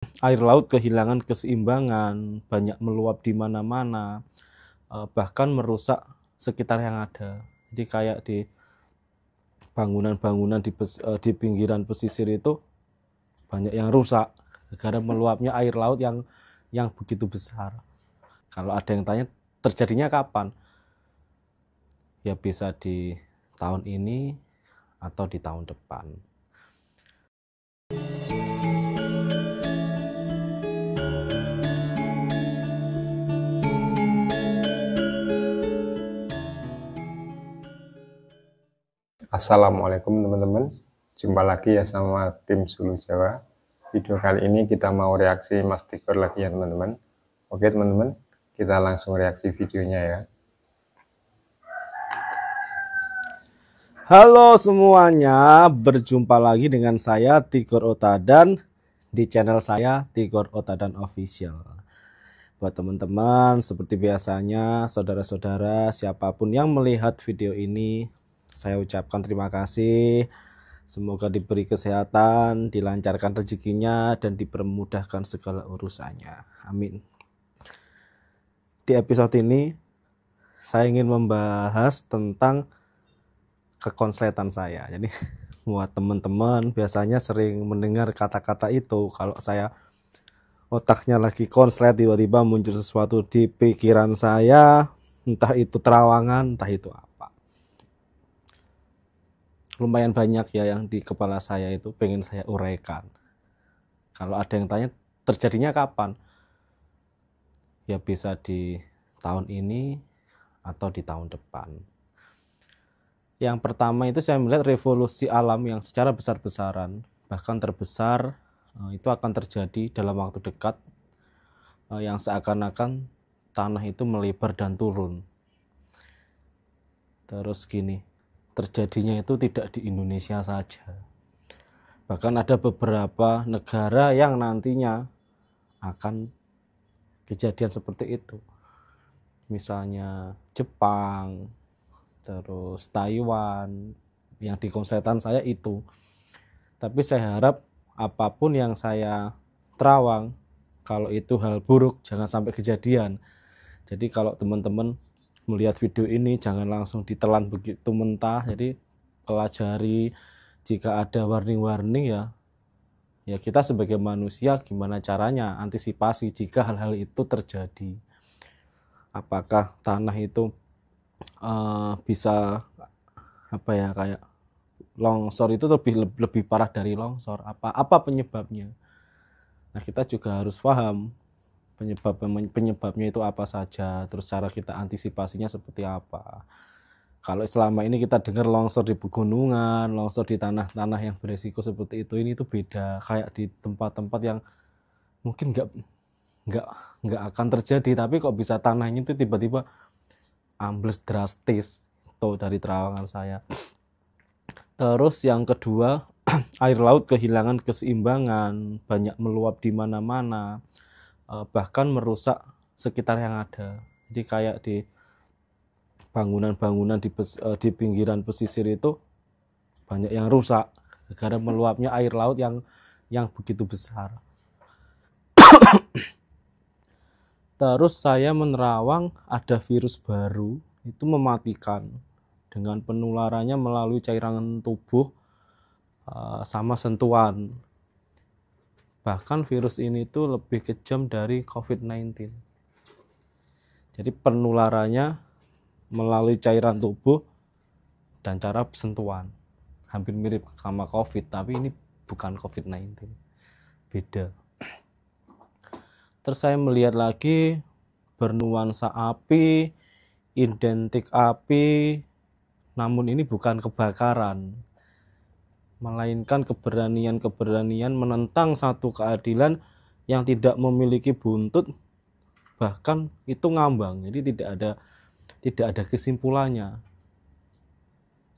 air laut kehilangan keseimbangan, banyak meluap di mana-mana, bahkan merusak sekitar yang ada. Jadi kayak di bangunan-bangunan di pinggiran pesisir itu banyak yang rusak gara meluapnya air laut yang begitu besar. Kalau ada yang tanya terjadinya kapan? Ya bisa di tahun ini atau di tahun depan. Assalamualaikum teman-teman, jumpa lagi ya sama tim Sulu Jawa. Video kali ini kita mau reaksi Mas Tigor lagi ya teman-teman. Oke teman-teman, kita langsung reaksi videonya ya. Halo semuanya, berjumpa lagi dengan saya Tigor Otadan di channel saya Tigor Otadan Official. Buat teman-teman, seperti biasanya, saudara-saudara, siapapun yang melihat video ini, saya ucapkan terima kasih. Semoga diberi kesehatan, dilancarkan rezekinya, dan dipermudahkan segala urusannya. Amin. Di episode ini, saya ingin membahas tentang kekonsletan saya. Jadi, buat teman-teman biasanya sering mendengar kata-kata itu. Kalau saya otaknya lagi konslet, tiba-tiba muncul sesuatu di pikiran saya, entah itu terawangan, entah itu apa. Lumayan banyak ya yang di kepala saya itu pengen saya uraikan. Kalau ada yang tanya terjadinya kapan? Ya bisa di tahun ini atau di tahun depan. Yang pertama itu saya melihat revolusi alam yang secara besar-besaran, bahkan terbesar, itu akan terjadi dalam waktu dekat, yang seakan-akan tanah itu melebar dan turun. Terus gini, terjadinya itu tidak di Indonesia saja. Bahkan ada beberapa negara yang nantinya akan kejadian seperti itu. Misalnya Jepang, terus Taiwan, yang di konsletan saya itu. Tapi saya harap apapun yang saya terawang, kalau itu hal buruk jangan sampai kejadian. Jadi kalau teman-teman melihat video ini jangan langsung ditelan begitu mentah. Jadi pelajari, jika ada warning-warning ya kita sebagai manusia gimana caranya antisipasi jika hal-hal itu terjadi. Apakah tanah itu bisa apa ya, kayak longsor itu lebih parah dari longsor, apa penyebabnya. Nah, kita juga harus paham penyebabnya itu apa saja, terus cara kita antisipasinya seperti apa. Kalau selama ini kita dengar longsor di pegunungan, longsor di tanah-tanah yang beresiko seperti itu, ini tuh beda. Kayak di tempat-tempat yang mungkin nggak akan terjadi, tapi kok bisa tanahnya itu tiba-tiba ambles drastis tuh dari terawangan saya. Terus yang kedua, air laut kehilangan keseimbangan, banyak meluap di mana-mana, bahkan merusak sekitar yang ada. Jadi kayak di bangunan-bangunan di pinggiran pesisir itu banyak yang rusak gara meluapnya air laut yang begitu besar. Terus saya menerawang ada virus baru, itu mematikan dengan penularannya melalui cairan tubuh sama sentuhan. Bahkan virus ini tuh lebih kejam dari COVID-19. Jadi penularannya melalui cairan tubuh dan cara sentuhan. Hampir mirip sama COVID, tapi ini bukan COVID-19. Beda. Terus saya melihat lagi bernuansa api, identik api, namun ini bukan kebakaran, melainkan keberanian menentang satu keadilan yang tidak memiliki buntut, bahkan itu ngambang. Jadi tidak ada kesimpulannya.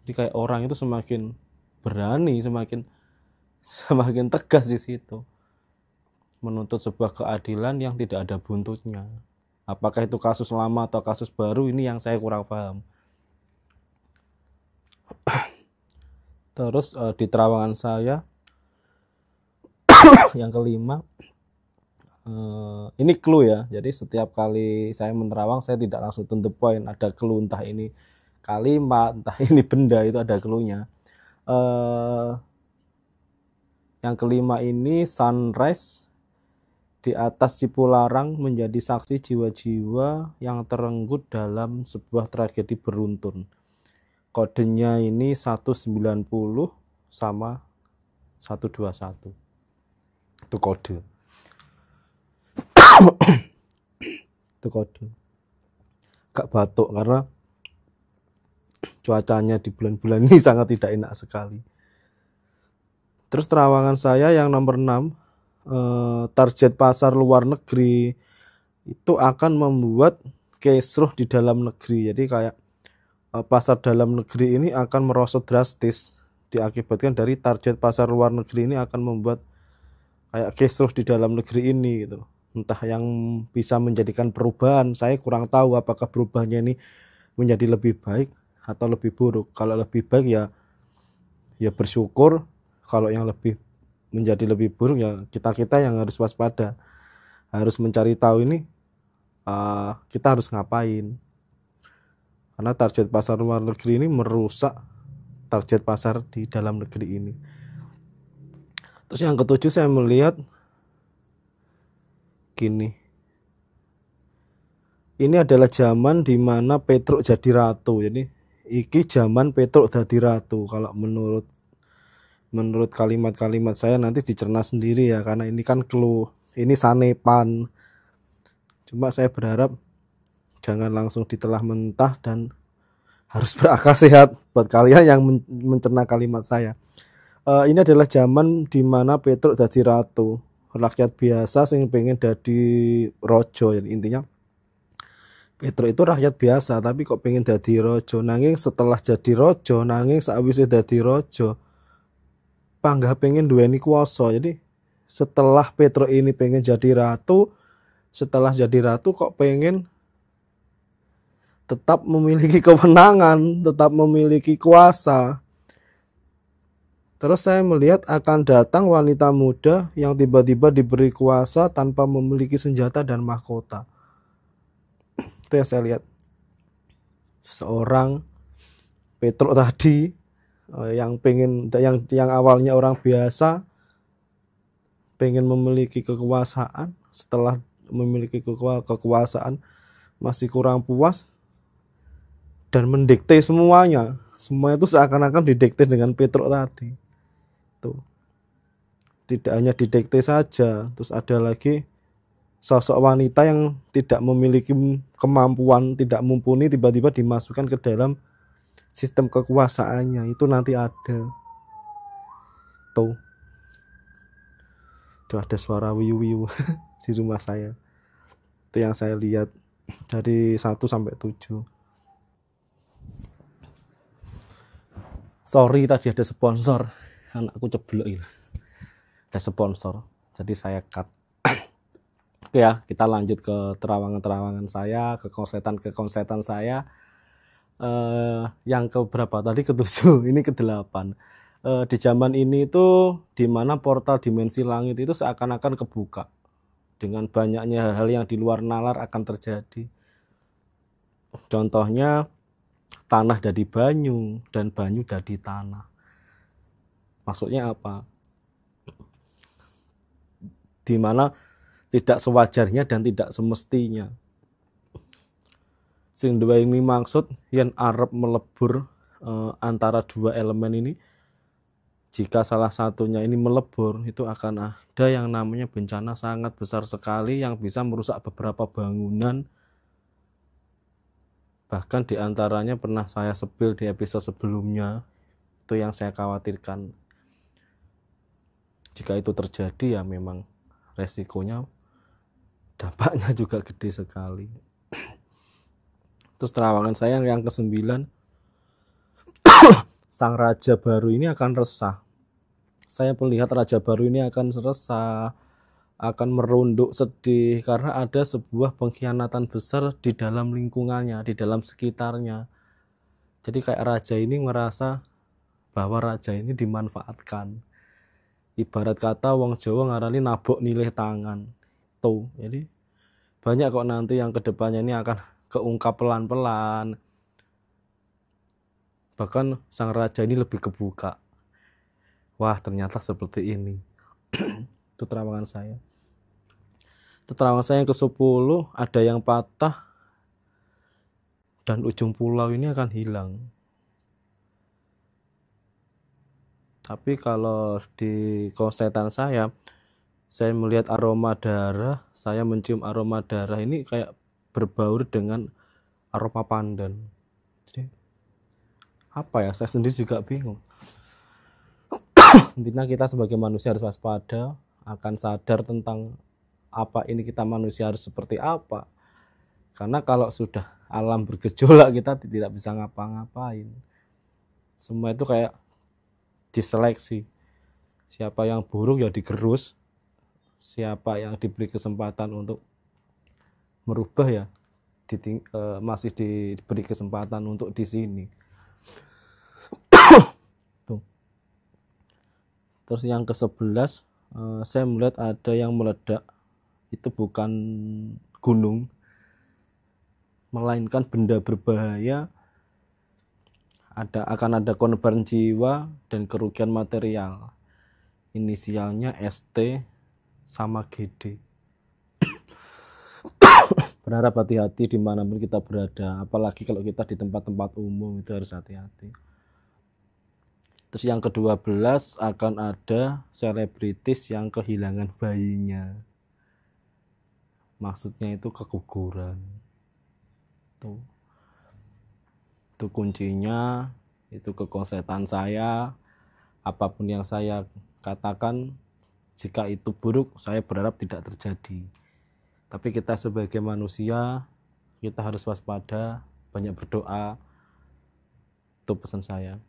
Jadi kayak orang itu semakin berani, semakin tegas di situ menuntut sebuah keadilan yang tidak ada buntutnya. Apakah itu kasus lama atau kasus baru, ini yang saya kurang paham. Terus di terawangan saya yang kelima, ini clue ya. Jadi setiap kali saya menerawang saya tidak langsung to the point, ada clue, entah ini kalimat, entah ini benda, itu ada clue-nya. Yang kelima ini sunrise di atas Cipularang menjadi saksi jiwa-jiwa yang terenggut dalam sebuah tragedi beruntun. Kodenya ini 190 sama 121. Itu kode. Itu kode. Gak batuk karena cuacanya di bulan-bulan ini sangat tidak enak sekali. Terus terawangan saya yang nomor 6, target pasar luar negeri itu akan membuat kisruh di dalam negeri. Jadi kayak pasar dalam negeri ini akan merosot drastis diakibatkan dari target pasar luar negeri ini akan membuat kayak kisruh di dalam negeri ini gitu. Entah yang bisa menjadikan perubahan, saya kurang tahu apakah perubahannya ini menjadi lebih baik atau lebih buruk. Kalau lebih baik ya bersyukur, kalau yang menjadi lebih buruk ya kita yang harus waspada, harus mencari tahu ini kita harus ngapain, karena target pasar luar negeri ini merusak target pasar di dalam negeri ini. Terus yang ketujuh saya melihat gini, ini adalah zaman dimana Petruk jadi ratu. Jadi iki zaman Petruk jadi ratu. Kalau menurut kalimat-kalimat saya nanti dicerna sendiri ya, karena ini kan clue, ini sanepan. Cuma saya berharap jangan langsung ditelah mentah dan harus berakal sehat buat kalian yang mencerna kalimat saya. Ini adalah zaman dimana Petruk jadi ratu, rakyat biasa sing pengen jadi rojo. Jadi intinya Petruk itu rakyat biasa tapi kok pengen jadi rojo. Nanging setelah jadi rojo, nanging sakwise jadi rojo panggah pengen duweni kuasa. Jadi setelah Petruk ini pengen jadi ratu, setelah jadi ratu kok pengen tetap memiliki kewenangan, tetap memiliki kuasa. Terus saya melihat akan datang wanita muda yang tiba-tiba diberi kuasa tanpa memiliki senjata dan mahkota. Itu yang saya lihat. Seorang Petruk tadi yang awalnya orang biasa pengen memiliki kekuasaan, setelah memiliki kekuasaan masih kurang puas dan mendikte semuanya. Semua itu seakan-akan didikte dengan Petruk tadi. Tuh. Tidak hanya didikte saja, terus ada lagi sosok wanita yang tidak memiliki kemampuan, tidak mumpuni, tiba-tiba dimasukkan ke dalam sistem kekuasaannya. Itu nanti ada. Tuh ada suara wiu-wiu di rumah saya. Itu yang saya lihat dari 1 sampai 7. Sorry tadi ada sponsor, anakku ceblok ini. Ada sponsor, jadi saya cut. Oke ya, kita lanjut ke terawangan-terawangan saya, ke konsletan saya. Yang keberapa tadi? Ke-7, ini ke-8. Di zaman ini itu dimana portal dimensi langit itu seakan-akan kebuka, dengan banyaknya hal-hal yang di luar nalar akan terjadi. Contohnya tanah jadi banyu dan banyu jadi tanah. Maksudnya apa? Dimana tidak sewajarnya dan tidak semestinya. Sing dua ini maksud yang arep melebur antara dua elemen ini. Jika salah satunya ini melebur, itu akan ada yang namanya bencana sangat besar sekali yang bisa merusak beberapa bangunan. Bahkan diantaranya pernah saya spill di episode sebelumnya. Itu yang saya khawatirkan. Jika itu terjadi ya memang resikonya, dampaknya juga gede sekali. Terus terawangan saya yang ke-9, sang raja baru ini akan resah. Saya melihat raja baru ini akan resah, akan merunduk sedih karena ada sebuah pengkhianatan besar di dalam lingkungannya, di dalam sekitarnya. Jadi kayak raja ini merasa bahwa raja ini dimanfaatkan. Ibarat kata wong Jawa ngarani nabok nilai tangan. tato. Jadi banyak kok nanti yang kedepannya ini akan keungkap pelan-pelan. Bahkan sang raja ini lebih kebuka. Wah, ternyata seperti ini. Itu terawangan saya. Itu terawangan saya yang ke-10, ada yang patah dan ujung pulau ini akan hilang. Tapi kalau di konstetan saya melihat aroma darah, saya mencium aroma darah ini kayak berbaur dengan aroma pandan. Jadi apa ya, saya sendiri juga bingung. Intinya kita sebagai manusia harus waspada, akan sadar tentang apa ini kita manusia harus seperti apa. Karena kalau sudah alam bergejolak kita tidak bisa ngapa-ngapain. Semua itu kayak diseleksi. Siapa yang buruk ya digerus, siapa yang diberi kesempatan untuk merubah ya masih diberi kesempatan untuk di sini. Tuh. Terus yang ke-11, saya melihat ada yang meledak. Itu bukan gunung, melainkan benda berbahaya. Akan ada korban jiwa dan kerugian material. Inisialnya ST sama GD. Berharap hati-hati dimanapun kita berada, apalagi kalau kita di tempat-tempat umum itu harus hati-hati. Terus yang ke-12, akan ada selebritis yang kehilangan bayinya. Maksudnya itu keguguran. Itu kuncinya, itu kekonsetan saya. Apapun yang saya katakan, jika itu buruk, saya berharap tidak terjadi. Tapi kita sebagai manusia, kita harus waspada, banyak berdoa. Itu pesan saya.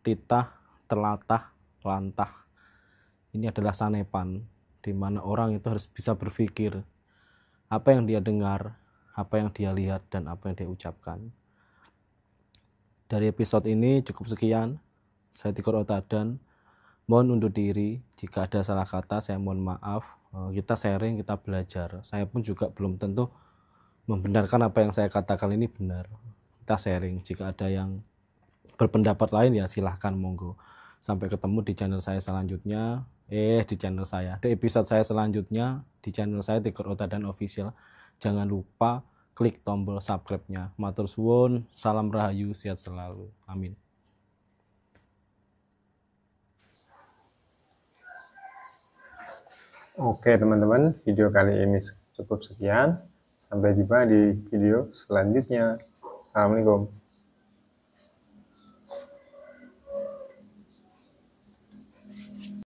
Titah, telatah, lantah. Ini adalah sanepan, di mana orang itu harus bisa berpikir apa yang dia dengar, apa yang dia lihat, dan apa yang dia ucapkan. Dari episode ini cukup sekian. Saya Tigor Otadan, mohon undur diri. Jika ada salah kata, saya mohon maaf. Kita sharing, kita belajar. Saya pun juga belum tentu membenarkan apa yang saya katakan ini benar. Kita sharing. Jika ada yang berpendapat lain ya silahkan, monggo. Sampai ketemu di channel saya selanjutnya. Di episode saya selanjutnya di channel saya Tigor Otadan Official. Jangan lupa klik tombol subscribe-nya. Matur suwun, salam rahayu, sehat selalu. Amin. Oke teman-teman, video kali ini cukup sekian. Sampai jumpa di video selanjutnya. Assalamualaikum.